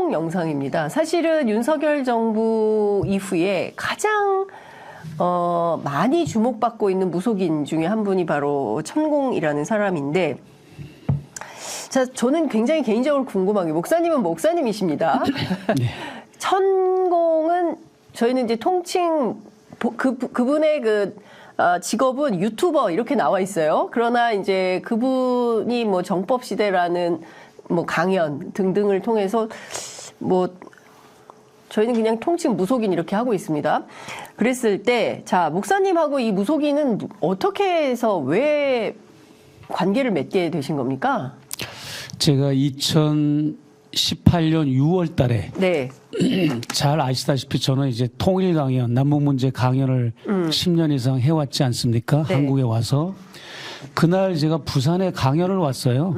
천공 영상입니다. 사실은 윤석열 정부 이후에 가장 많이 주목받고 있는 무속인 중에 한 분이 바로 천공이라는 사람인데, 자, 저는 굉장히 개인적으로 궁금한 게, 목사님은 목사님이십니다. 네. 천공은 저희는 이제 통칭 그분의 직업은 유튜버 이렇게 나와 있어요. 그러나 이제 그분이 뭐 정법시대라는 뭐 강연 등등을 통해서 뭐 저희는 그냥 통칭 무속인 이렇게 하고 있습니다. 그랬을 때, 자, 목사님하고 이 무속인은 어떻게 해서 왜 관계를 맺게 되신 겁니까? 제가 2018년 6월 달에 네. 잘 아시다시피 저는 이제 통일 강연, 남북 문제 강연을 10년 이상 해왔지 않습니까? 네. 한국에 와서. 그날 제가 부산에 강연을 왔어요.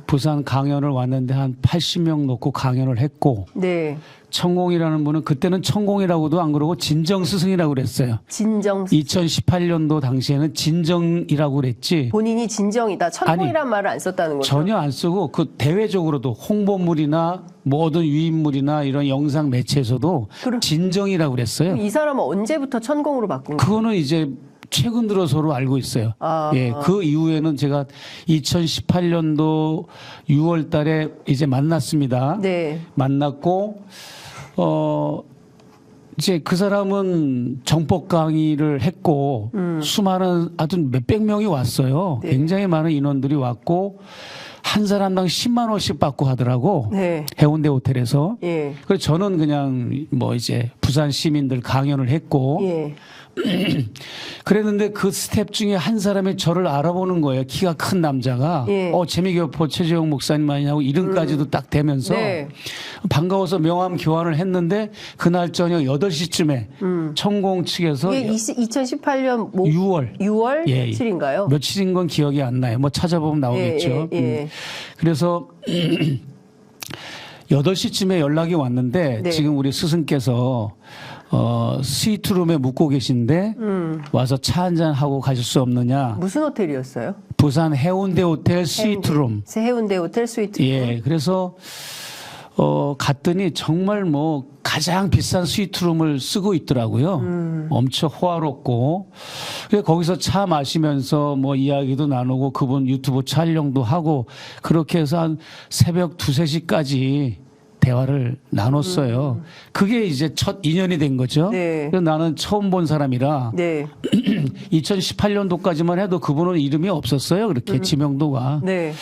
부산 강연을 왔는데 한 80명 놓고 강연을 했고, 네. 천공이라는 분은 그때는 천공이라고도 안 그러고 진정 스승이라고 그랬어요. 진정. 2018년도 당시에는 진정이라고 그랬지. 본인이 진정이다. 천공이란 말을 안 썼다는 거죠. 전혀 안 쓰고 그 대외적으로도 홍보물이나 모든 유인물이나 이런 영상 매체에서도 진정이라고 그랬어요. 이 사람은 언제부터 천공으로 바꾼 거예요? 그거는 이제 최근 들어서로 알고 있어요. 예, 그 이후에는 제가 2018년도 6월 달에 이제 만났습니다. 네. 만났고, 이제 그 사람은 정법 강의를 했고, 수많은, 아주 몇백 명이 왔어요. 네. 굉장히 많은 인원들이 왔고, 한 사람당 10만 원씩 받고 하더라고. 네. 해운대 호텔에서. 예. 그래서 저는 그냥 뭐 이제 부산 시민들 강연을 했고, 예. 그랬는데 그 스텝 중에 한 사람이 저를 알아보는 거예요. 키가 큰 남자가. 예. 재미교포 최재형 목사님 아니냐고 이름까지도 딱 대면서 네. 반가워서 명함 교환을 했는데 그날 저녁 8시쯤에 천공 측에서 이게 2018년 6월 6월 예, 7일인가요? 며칠인 건 기억이 안 나요. 뭐 찾아보면 나오겠죠. 예, 예. 그래서 8시쯤에 연락이 왔는데 네. 지금 우리 스승께서 스위트룸에 묵고 계신데 와서 차 한잔 하고 가실 수 없느냐. 무슨 호텔이었어요? 부산 해운대 호텔 스위트룸. 해운대 호텔 스위트룸. 예, 그래서 갔더니 정말 뭐 가장 비싼 스위트룸을 쓰고 있더라고요. 엄청 호화롭고. 그래서 거기서 차 마시면서 뭐 이야기도 나누고 그분 유튜브 촬영도 하고 그렇게 해서 한 새벽 2, 3시까지 대화를 나눴어요. 그게 이제 첫 인연이 된 거죠. 네. 그래서 나는 처음 본 사람이라 네. 2018년도까지만 해도 그분은 이름이 없었어요. 그렇게 지명도가. 네.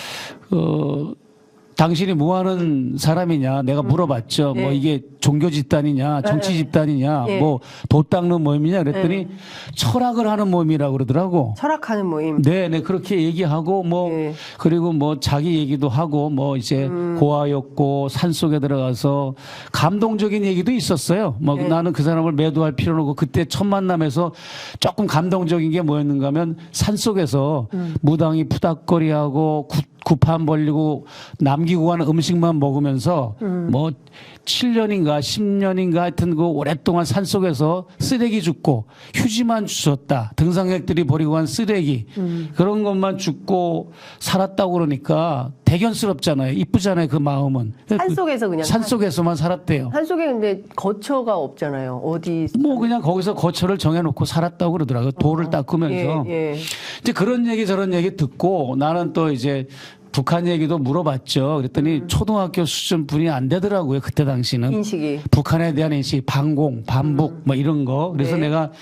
당신이 뭐 하는 사람이냐 내가 물어봤죠. 네. 뭐 이게 종교 집단이냐 정치 집단이냐 네. 뭐 도 닦는 모임이냐 그랬더니 철학을 하는 모임이라고 그러더라고. 철학하는 모임. 네네 그렇게 얘기하고 뭐 네. 그리고 뭐 자기 얘기도 하고 뭐 이제 고아였고 산속에 들어가서 감동적인 얘기도 있었어요. 뭐 네. 나는 그 사람을 매도할 필요는 없고 그때 첫 만남에서 조금 감동적인 게 뭐였는가 하면 산속에서 무당이 푸닥거리하고 구판 벌리고 남기고 가는 음식만 먹으면서 뭐 7년인가 10년인가 하여튼 그 오랫동안 산속에서 쓰레기 줍고 휴지만 주셨다. 등산객들이 버리고 간 쓰레기 그런 것만 줍고 살았다고 그러니까 대견스럽잖아요. 이쁘잖아요. 그 마음은. 산속에서 그냥 산속에서만 살았대요. 산속에 근데 거처가 없잖아요. 어디 뭐 그냥 거기서 거처를 정해놓고 살았다고 그러더라고요. 돌을 닦으면서. 예. 이제 그런 얘기 저런 얘기 듣고 나는 또 이제 북한 얘기도 물어봤죠. 그랬더니 초등학교 수준 분이 안 되더라고요. 그때 당시는. 인식이. 북한에 대한 인식, 반공, 반북 뭐 이런 거. 그래서 네. 내가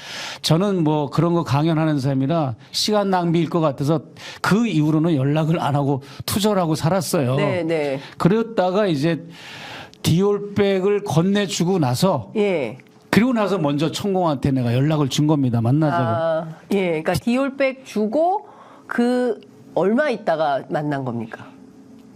저는 뭐 그런 거 강연하는 사람이라 시간 낭비일 것 같아서 그 이후로는 연락을 안 하고 투절하고 살았어요. 네, 네. 그랬다가 이제 디올백을 건네주고 나서 예. 그리고 나서 먼저 천공한테 내가 연락을 준 겁니다. 만나자고. 예. 그러니까 디올백 주고 그 얼마 있다가 만난 겁니까?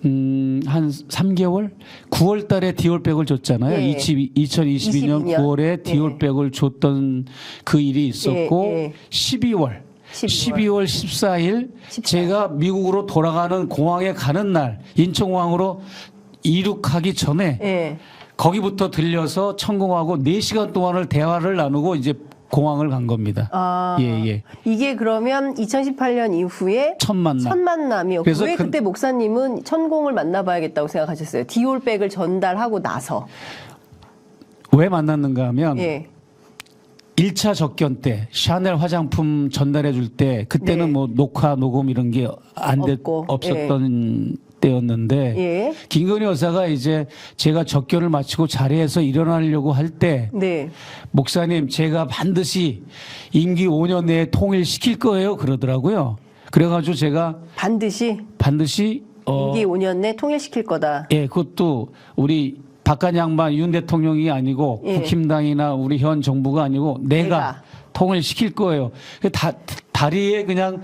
한 3개월? 9월 달에 디올백을 줬잖아요. 예. 2022년 9월에 디올백을 줬던 그 일이 있었고, 예. 12월 14일 제가 미국으로 돌아가는 공항에 가는 날, 인천공항으로 이륙하기 전에 예. 거기부터 들려서 천공하고 4시간 동안을 대화를 나누고 이제 공항을 간 겁니다. 아, 예, 예. 이게 그러면 2018년 이후에 첫 만남. 첫 만남이었고 그래서 왜 그때 목사님은 천공을 만나봐야겠다고 생각하셨어요? 디올백을 전달하고 나서. 왜 만났는가 하면 예. 1차 접견 때 샤넬 화장품 전달해 줄 때 그때는 네. 뭐 녹화 녹음 이런 게 없고, 없었던 때였는데 예. 김건희 여사가 이제 제가 접견을 마치고 자리에서 일어나려고 할 때 네. 목사님 제가 반드시 임기 5년 내에 통일시킬 거예요 그러더라고요. 그래가지고 제가 반드시 반드시 임기 5년 내 통일시킬 거다. 예 그것도 우리 박간 양반 윤 대통령이 아니고 예. 국힘당이나 우리 현 정부가 아니고 내가 통일시킬 거예요. 다리에 그냥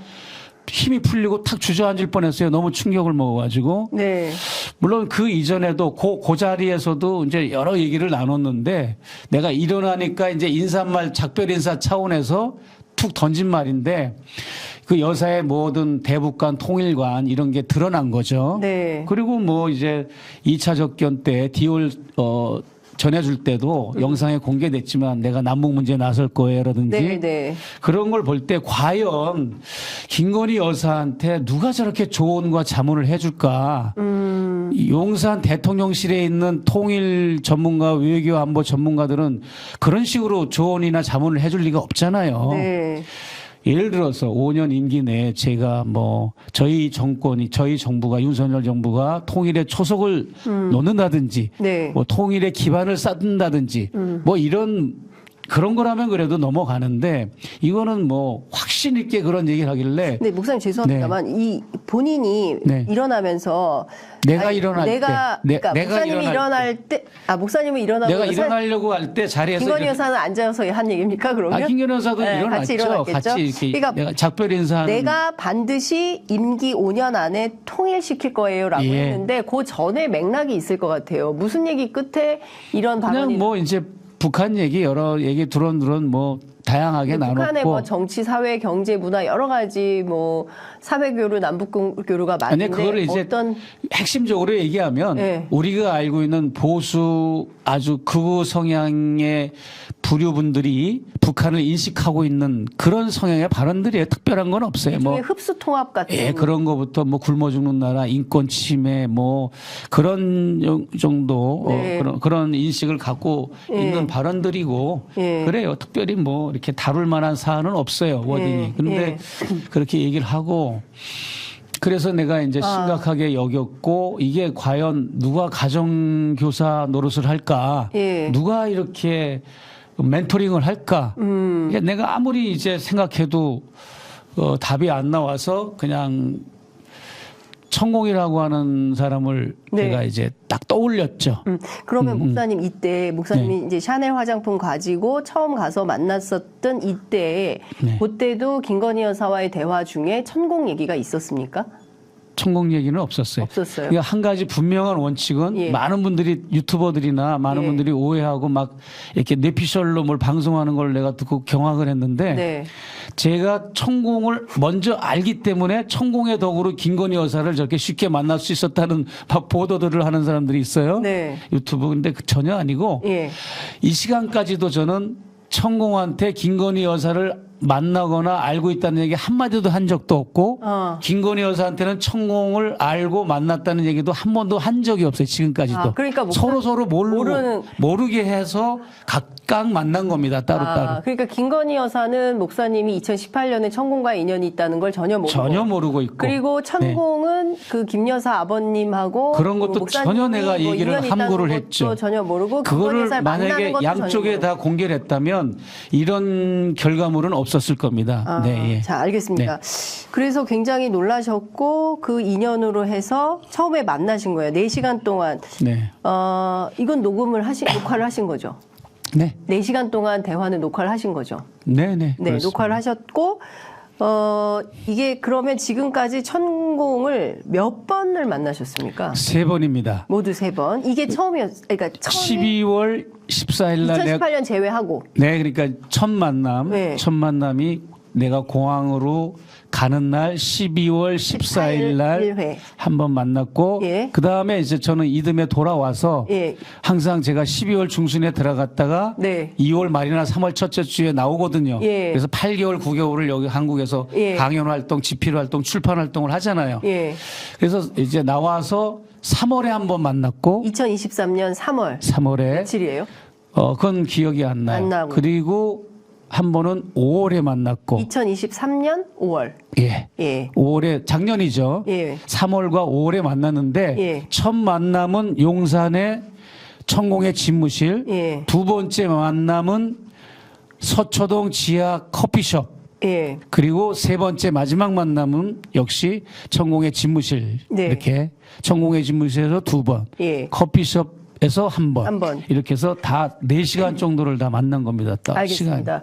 힘이 풀리고 탁 주저앉을 뻔했어요. 너무 충격을 먹어가지고. 네. 물론 그 이전에도 그 자리에서도 이제 여러 얘기를 나눴는데 내가 일어나니까 이제 인사말 작별 인사 차원에서 툭 던진 말인데 그 여사의 모든 대북관 통일관 이런 게 드러난 거죠. 네. 그리고 뭐 이제 2차 접견 때 디올 전해줄 때도 영상에 공개됐지만 내가 남북 문제에 나설 거예요라든지 네, 네. 그런 걸 볼 때 과연 김건희 여사한테 누가 저렇게 조언과 자문을 해줄까? 용산 대통령실에 있는 통일 전문가, 외교 안보 전문가들은 그런 식으로 조언이나 자문을 해줄 리가 없잖아요. 네. 예를 들어서 5년 임기 내에 제가 뭐 저희 정권이 저희 정부가 윤석열 정부가 통일의 초석을 놓는다든지 네. 뭐 통일의 기반을 쌓는다든지 뭐 이런 그런 거라면 그래도 넘어가는데 이거는 뭐 확신 있게 그런 얘기를 하길래 네, 목사님 죄송합니다만 이 본인이 네. 일어나면서 내가 일어날 때, 그러니까 내가 목사님이 일어날 때, 목사님은 일어나고 내가 나서 일어나려고 할 때 자리에서 김건희 여사는 앉아서 한 얘기입니까 그러면? 김건희 여사도 네, 일어났죠. 같이 일어났겠죠. 같이 이렇게 그러니까 내가 작별 인사하는 내가 반드시 임기 5년 안에 통일시킬 거예요라고 예. 했는데 그 전에 맥락이 있을 것 같아요. 무슨 얘기 끝에 이런 발언이 그냥 뭐 이제 북한 얘기 여러 얘기 두런두런 뭐 다양하게 나눴고 북한의 뭐 정치, 사회, 경제, 문화 여러 가지 뭐 사회교류, 남북교류가 아니 많은데 그거를 이제 어떤 핵심적으로 얘기하면 네. 우리가 알고 있는 보수 아주 극우 성향의 부류분들이 북한을 인식하고 있는 그런 성향의 발언들이에요. 특별한 건 없어요. 일종의 뭐 흡수 통합 같은 예, 그런 거부터 뭐 굶어 죽는 나라, 인권 침해 뭐 그런 정도 네. 그런 인식을 갖고 예. 있는 발언들이고 예. 그래요. 특별히 뭐 이렇게 다룰 만한 사안은 없어요. 워딩이. 예. 그런데 그렇게 얘기를 하고 그래서 내가 이제 심각하게 여겼고 이게 과연 누가 가정교사 노릇을 할까? 예. 누가 이렇게 멘토링을 할까? 이게 내가 아무리 이제 생각해도 답이 안 나와서 그냥 천공이라고 하는 사람을 네. 제가 이제 딱 떠올렸죠. 그러면 목사님 이때 목사님이 네. 이제 샤넬 화장품 가지고 처음 가서 만났었던 이때에 네. 그때도 김건희 여사와의 대화 중에 천공 얘기가 있었습니까? 천공 얘기는 없었어요. 없었어요. 그러니까 한 가지 분명한 원칙은 예. 많은 분들이 유튜버들이나 많은 예. 분들이 오해하고 막 이렇게 뇌피셜로 뭘 방송하는 걸 내가 듣고 경악을 했는데 네. 제가 천공을 먼저 알기 때문에 천공의 덕으로 김건희 여사를 저렇게 쉽게 만날 수 있었다는 막 보도들을 하는 사람들이 있어요. 네. 유튜브. 근데 전혀 아니고 예. 이 시간까지도 저는 천공한테 김건희 여사를 만나거나 알고 있다는 얘기 한마디도 한 적도 없고 김건희 여사한테는 천공을 알고 만났다는 얘기도 한 번도 한 적이 없어요. 지금까지도. 그러니까 서로 모르게 해서 각각 만난 겁니다. 따로따로. 그러니까 김건희 여사는 목사님이 2018년에 천공과 인연이 있다는 걸 전혀 모르고 있고. 그리고 천공은 그 김 여사 아버님하고 그런 것도 전혀 내가 얘기를 함구를 했죠. 전혀 모르고 그거를 만약에 양쪽에 다 공개를 했다면 이런 결과물은 없었을 겁니다. 네, 예. 자, 알겠습니다. 그래서 굉장히 놀라셨고 그 인연으로 해서 처음에 만나신 거예요. 4시간 동안. 네. 이건 녹화를 하신 거죠. 네. 4시간 동안 대화는 녹화를 하신 거죠. 네, 네. 네, 그렇습니다. 녹화를 하셨고 이게 그러면 지금까지 천공을 몇 번을 만나셨습니까? 3번입니다. 모두 3번. 이게 그러니까 처음이 12월 14일 날 2018년 제외하고. 네, 그러니까 첫 만남, 네. 첫 만남이 내가 공항으로 가는 날 12월 14일 날 1회. 한 번 만났고 예. 그다음에 이제 저는 이듬해 돌아와서 예. 항상 제가 12월 중순에 들어갔다가 네. 2월 말이나 3월 첫째 주에 나오거든요. 예. 그래서 8개월, 9개월을 여기 한국에서 예. 강연 활동, 집필 활동, 출판 활동을 하잖아요. 예. 그래서 이제 나와서 3월에 한 번 만났고 2023년 3월 3월에 며칠이에요? 그건 기억이 안 나요. 안 나고. 그리고 한 번은 5월에 만났고 2023년 5월. 예. 예. 5월에 작년이죠. 예. 3월과 5월에 만났는데 예. 첫 만남은 용산의 천공의 집무실, 예. 두 번째 만남은 서초동 지하 커피숍, 예. 그리고 세 번째 마지막 만남은 역시 천공의 집무실. 네. 이렇게 천공의 집무실에서 두 번, 예. 커피숍에서 한 번, 한 번. 이렇게 해서 다 4시간 정도를 다 만난 겁니다. 딱 시간. 알겠습니다.